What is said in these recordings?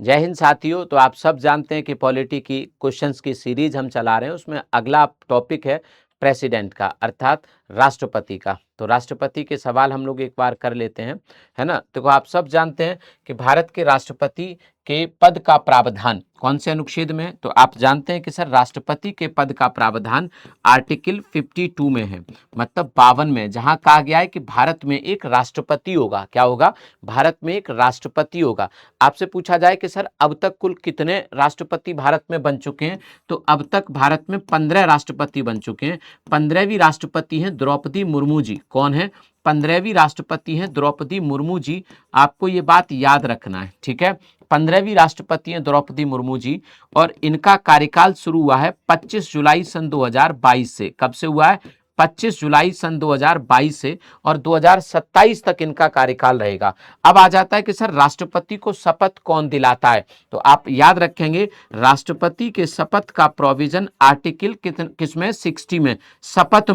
जय हिंद साथियों। तो आप सब जानते हैं कि पॉलिटी की क्वेश्चंस की सीरीज हम चला रहे हैं, उसमें अगला टॉपिक है प्रेसिडेंट का, अर्थात राष्ट्रपति का। तो राष्ट्रपति के सवाल हम लोग एक बार कर लेते हैं, है ना। तो आप सब जानते हैं कि भारत के राष्ट्रपति के पद का प्रावधान कौन से अनुच्छेद में है। तो आप जानते हैं कि सर राष्ट्रपति के पद का प्रावधान आर्टिकल 52 में है, मतलब 52 में, जहां कहा गया है कि भारत में एक राष्ट्रपति होगा। क्या होगा? भारत में एक राष्ट्रपति होगा। आपसे पूछा जाए कि सर अब तक कुल कितने राष्ट्रपति भारत में बन चुके हैं, तो अब तक भारत में 15 राष्ट्रपति बन चुके हैं। 15वीं राष्ट्रपति हैं द्रौपदी मुर्मू जी। कौन है? 15वीं राष्ट्रपति हैं द्रौपदी मुर्मू जी। आपको ये बात याद रखना है, ठीक है। 15वीं राष्ट्रपति हैं द्रौपदी मुर्मू जी, और इनका कार्यकाल शुरू हुआ है 25 जुलाई सन 2022 से। कब से हुआ है? 25 जुलाई सन 2022 से, और 2027 तक इनका कार्यकाल रहेगा। अब आ जाता है कि सर राष्ट्रपति को शपथ कौन दिलाता है। तो आप याद रखेंगे राष्ट्रपति के शपथ का प्रोविजन आर्टिकल किसमें? 60 में। शपथ,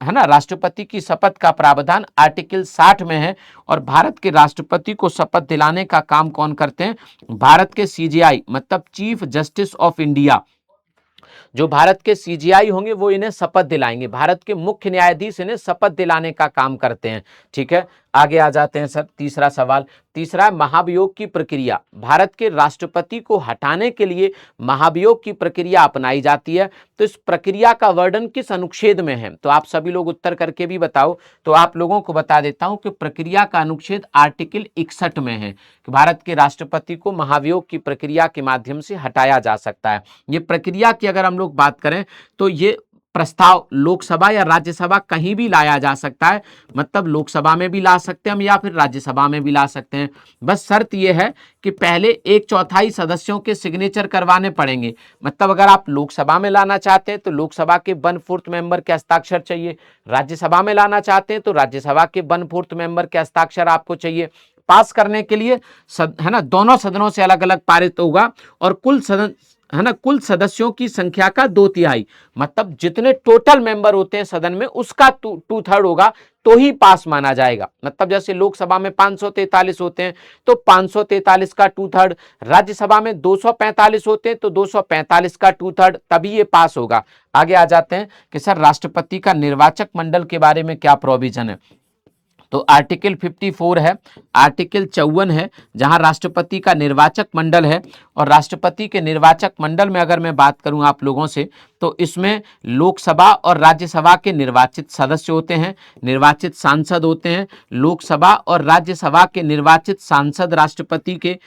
है ना, राष्ट्रपति की शपथ का प्रावधान आर्टिकल 60 में है। और भारत के राष्ट्रपति को शपथ दिलाने का काम कौन करते हैं? भारत के सीजेआई, मतलब चीफ जस्टिस ऑफ इंडिया, जो भारत के सीजीआई होंगे वो इन्हें शपथ दिलाएंगे। भारत के मुख्य न्यायाधीश इन्हें शपथ दिलाने का काम करते हैं, ठीक है। आगे आ जाते हैं सर, तीसरा सवाल। तीसरा, महाभियोग की प्रक्रिया। भारत के राष्ट्रपति को हटाने के लिए महाभियोग की प्रक्रिया अपनाई जाती है। तो इस प्रक्रिया का वर्णन किस अनुच्छेद में है? तो आप सभी लोग उत्तर करके भी बताओ। तो आप लोगों को बता देता हूं कि प्रक्रिया का अनुच्छेद आर्टिकल 61 में है कि भारत के राष्ट्रपति को महाभियोग की प्रक्रिया के माध्यम से हटाया जा सकता है। ये प्रक्रिया की अगर हम लोग बात करें तो ये प्रस्ताव लोकसभा या राज्यसभा कहीं भी लाया जा सकता है, मतलब लोकसभा में भी ला सकते हैं हम या फिर राज्यसभा में भी ला सकते हैं। बस शर्त यह है कि पहले 1/4 सदस्यों के सिग्नेचर करवाने पड़ेंगे। मतलब अगर आप लोकसभा में लाना चाहते हैं तो लोकसभा के 1/4 मेंबर के हस्ताक्षर चाहिए, राज्यसभा में लाना चाहते हैं तो राज्यसभा के 1/4 मेंबर के हस्ताक्षर आपको चाहिए। पास करने के लिए है ना, दोनों सदनों से अलग अलग पारित होगा, और कुल सदन, है ना, कुल सदस्यों की संख्या का 2/3, मतलब जितने टोटल मेंबर होते हैं सदन में उसका 2/3 होगा तो ही पास माना जाएगा। मतलब जैसे लोकसभा में 543 होते हैं तो 543 का 2/3, राज्यसभा में 245 होते हैं तो 245 का 2/3, तभी ये पास होगा। आगे आ जाते हैं कि सर राष्ट्रपति का निर्वाचक मंडल के बारे में क्या प्रोविजन है। तो आर्टिकल 54 है, आर्टिकल 54 है, जहां राष्ट्रपति का निर्वाचक मंडल है। और राष्ट्रपति के निर्वाचक मंडल में अगर मैं बात करूं आप लोगों से, तो इसमें लोकसभा और राज्यसभा के निर्वाचित सदस्य होते हैं, निर्वाचित सांसद होते हैं। लोकसभा और राज्यसभा के निर्वाचित सांसद राष्ट्रपति के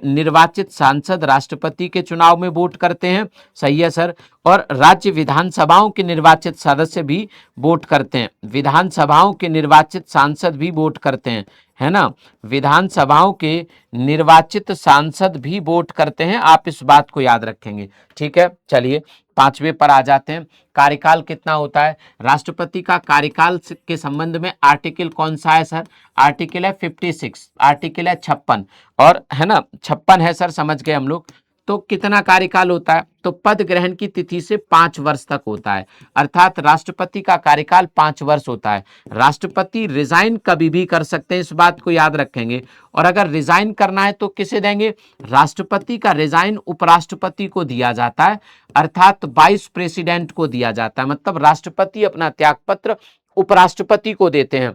निर्वाचित सांसद राष्ट्रपति के चुनाव में वोट करते हैं। सही है सर। और राज्य विधानसभाओं के निर्वाचित सदस्य भी वोट करते हैं, विधानसभाओं के निर्वाचित सांसद भी वोट करते हैं, है ना, विधानसभाओं के निर्वाचित सांसद भी वोट करते हैं। आप इस बात को याद रखेंगे, ठीक है। चलिए 5वें पर आ जाते हैं। कार्यकाल कितना होता है? राष्ट्रपति का कार्यकाल के संबंध में आर्टिकल कौन सा है सर? आर्टिकल है 56, आर्टिकल है 56, और है ना 56 है सर, समझ गए हम लोग। तो कितना कार्यकाल होता है? तो पद ग्रहण की तिथि से 5 वर्ष तक होता है, अर्थात राष्ट्रपति का कार्यकाल 5 वर्ष होता है। राष्ट्रपति रिजाइन कभी भी कर सकते हैं, इस बात को याद रखेंगे। और अगर रिजाइन करना है तो किसे देंगे? राष्ट्रपति का रिजाइन उपराष्ट्रपति को दिया जाता है, अर्थात वाइस प्रेसिडेंट को दिया जाता है। मतलब राष्ट्रपति अपना त्यागपत्र उपराष्ट्रपति को देते हैं,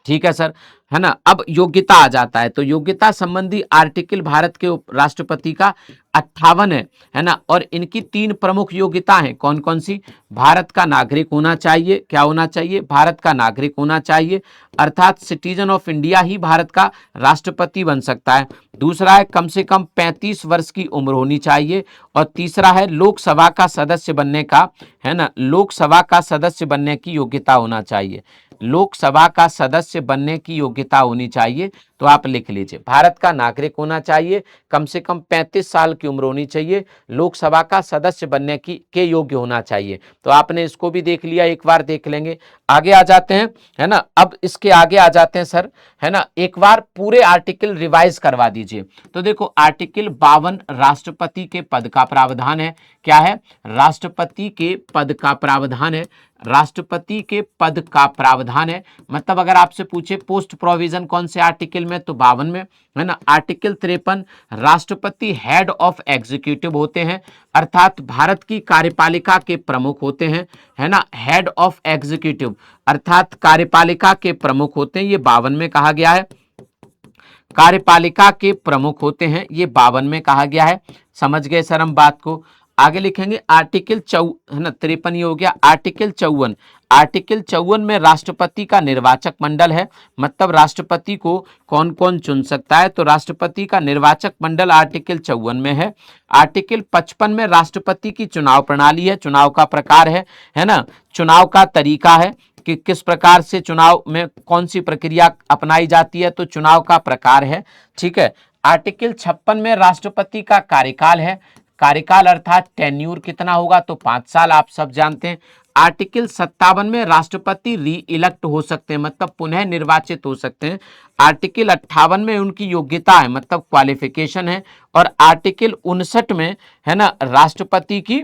ठीक है सर, है ना। अब योग्यता आ जाता है, तो योग्यता संबंधी आर्टिकल भारत के राष्ट्रपति का 58 है ना। और इनकी 3 प्रमुख योग्यता हैं, कौन कौन सी? भारत का नागरिक होना चाहिए। क्या होना चाहिए? भारत का नागरिक होना चाहिए, अर्थात सिटीजन ऑफ इंडिया ही भारत का राष्ट्रपति बन सकता है। दूसरा है कम से कम 35 वर्ष की उम्र होनी चाहिए। और तीसरा है लोकसभा का सदस्य बनने का, है ना, लोकसभा का सदस्य बनने की योग्यता होना चाहिए, लोकसभा का सदस्य बनने की योग्यता होनी चाहिए। तो आप लिख लीजिए, भारत का नागरिक होना चाहिए, कम से कम 35 साल की उम्र होनी चाहिए, लोकसभा का सदस्य बनने के योग्य होना चाहिए। तो आपने इसको भी देख लिया, एक बार देख लेंगे। आगे आ जाते हैं, है ना। अब इसके आगे आ जाते हैं सर, है ना, एक बार पूरे आर्टिकल रिवाइज करवा दीजिए। तो देखो आर्टिकल 52 राष्ट्रपति के पद का प्रावधान है। क्या है? राष्ट्रपति के पद का प्रावधान है, राष्ट्रपति के पद का प्रावधान है। मतलब अगर आपसे पूछे पोस्ट प्रोविजन कौन से आर्टिकल में तो 52 में, है ना। आर्टिकल 53 राष्ट्रपति हेड ऑफ एग्जीक्यूटिव होते हैं, अर्थात भारत की कार्यपालिका के प्रमुख होते हैं, है ना। हेड ऑफ एग्जीक्यूटिव अर्थात कार्यपालिका के प्रमुख होते हैं, ये 52 में कहा गया है। कार्यपालिका के प्रमुख होते हैं, ये 52 में कहा गया है। समझ गए सर हम बात को। आगे लिखेंगे आर्टिकल 54, है ना, 53 ये हो गया। आर्टिकल 54, आर्टिकल 54 में राष्ट्रपति का निर्वाचक मंडल है, मतलब राष्ट्रपति को कौन कौन चुन सकता है, तो राष्ट्रपति का निर्वाचक मंडल आर्टिकल 54 में है। आर्टिकल 55 में राष्ट्रपति की चुनाव प्रणाली है, चुनाव का प्रकार है ना, चुनाव का तरीका है कि किस प्रकार से चुनाव में कौन सी प्रक्रिया अपनाई जाती है, तो चुनाव का प्रकार है, ठीक है। आर्टिकल 56 में राष्ट्रपति का कार्यकाल है, कार्यकाल अर्थात टेन्यूर कितना होगा, तो 5 साल, आप सब जानते हैं। आर्टिकल 57 में राष्ट्रपति री इलेक्ट हो सकते हैं, मतलब पुनः निर्वाचित हो सकते हैं। आर्टिकल 58 में उनकी योग्यता है, मतलब क्वालिफिकेशन है। और आर्टिकल 59 में, है ना, राष्ट्रपति की,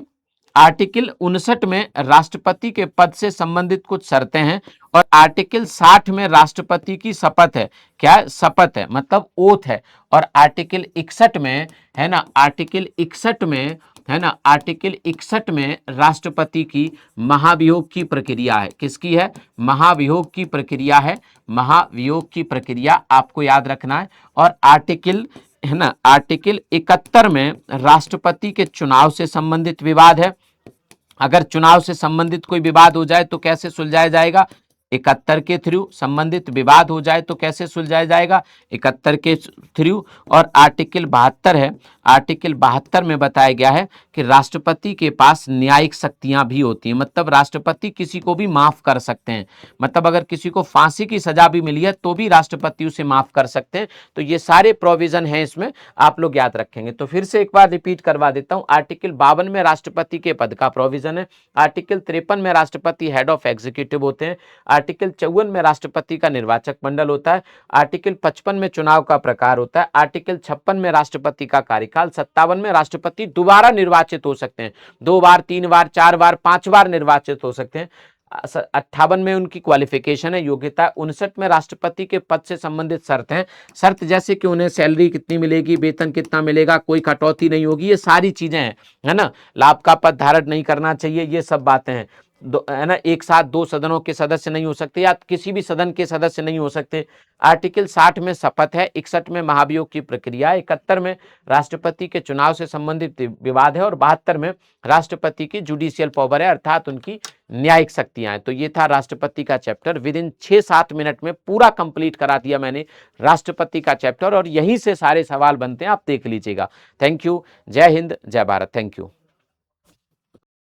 आर्टिकल 59 में राष्ट्रपति के पद से संबंधित कुछ शर्तें हैं। और आर्टिकल 60 में राष्ट्रपति की शपथ है, क्या है, शपथ है, मतलब ओथ है। और आर्टिकल 61 में, है ना, आर्टिकल 61 में, है ना, आर्टिकल 61 में राष्ट्रपति की महाभियोग की प्रक्रिया है, किसकी है, महाभियोग की प्रक्रिया है, महाभियोग की प्रक्रिया आपको याद रखना है। और आर्टिकल, है ना, आर्टिकल 71 में राष्ट्रपति के चुनाव से संबंधित विवाद है। अगर चुनाव से संबंधित कोई विवाद हो जाए तो कैसे सुलझाया जाएगा, 71 के थ्रू। संबंधित विवाद हो जाए तो कैसे सुलझाया जाएगा, 71 के थ्रू। और आर्टिकल 72 है, आर्टिकल 72 में बताया गया है कि राष्ट्रपति के पास न्यायिक शक्तियां भी होती हैं, मतलब राष्ट्रपति किसी को भी माफ कर सकते हैं, मतलब अगर किसी को फांसी की सजा भी मिली है तो भी राष्ट्रपति उसे माफ कर सकते हैं। तो ये सारे प्रोविजन हैं इसमें, आप लोग याद रखेंगे। तो फिर से एक बार रिपीट करवा देता हूं। आर्टिकल 52 में राष्ट्रपति के पद का प्रोविजन है। आर्टिकल 53 में राष्ट्रपति हेड ऑफ एग्जीक्यूटिव होते हैं। आर्टिकल 54 में राष्ट्रपति का निर्वाचक मंडल होता है। आर्टिकल 55 में चुनाव का प्रकार होता है। आर्टिकल 56 में राष्ट्रपति का कार्यकाल। 57 में राष्ट्रपति दोबारा निर्वाचित हो सकते हैं, 2 बार, 3 बार, 4 बार, 5 बार निर्वाचित हो सकते हैं। 58 में उनकी क्वालिफिकेशन है, योग्यता। 59 में राष्ट्रपति के पद से संबंधित शर्त हैं, शर्त जैसे कि उन्हें सैलरी कितनी मिलेगी, वेतन कितना मिलेगा, कोई कटौती नहीं होगी, ये सारी चीजें हैं, है ना। लाभ का पद धारण नहीं करना चाहिए, ये सब बातें हैं, है ना। एक साथ 2 सदनों के सदस्य नहीं हो सकते, या किसी भी सदन के सदस्य नहीं हो सकते। आर्टिकल 60 में शपथ है। 61 में महाभियोग की प्रक्रिया। 71 में राष्ट्रपति के चुनाव से संबंधित विवाद है। और 72 में राष्ट्रपति की जुडिशियल पावर है, अर्थात उनकी न्यायिक शक्तियां हैं। तो ये था राष्ट्रपति का चैप्टर। विद इन 6-7 मिनट में पूरा कंप्लीट करा दिया मैंने राष्ट्रपति का चैप्टर, और यहीं से सारे सवाल बनते हैं, आप देख लीजिएगा। Thank you. जय हिंद, जय भारत। Thank you.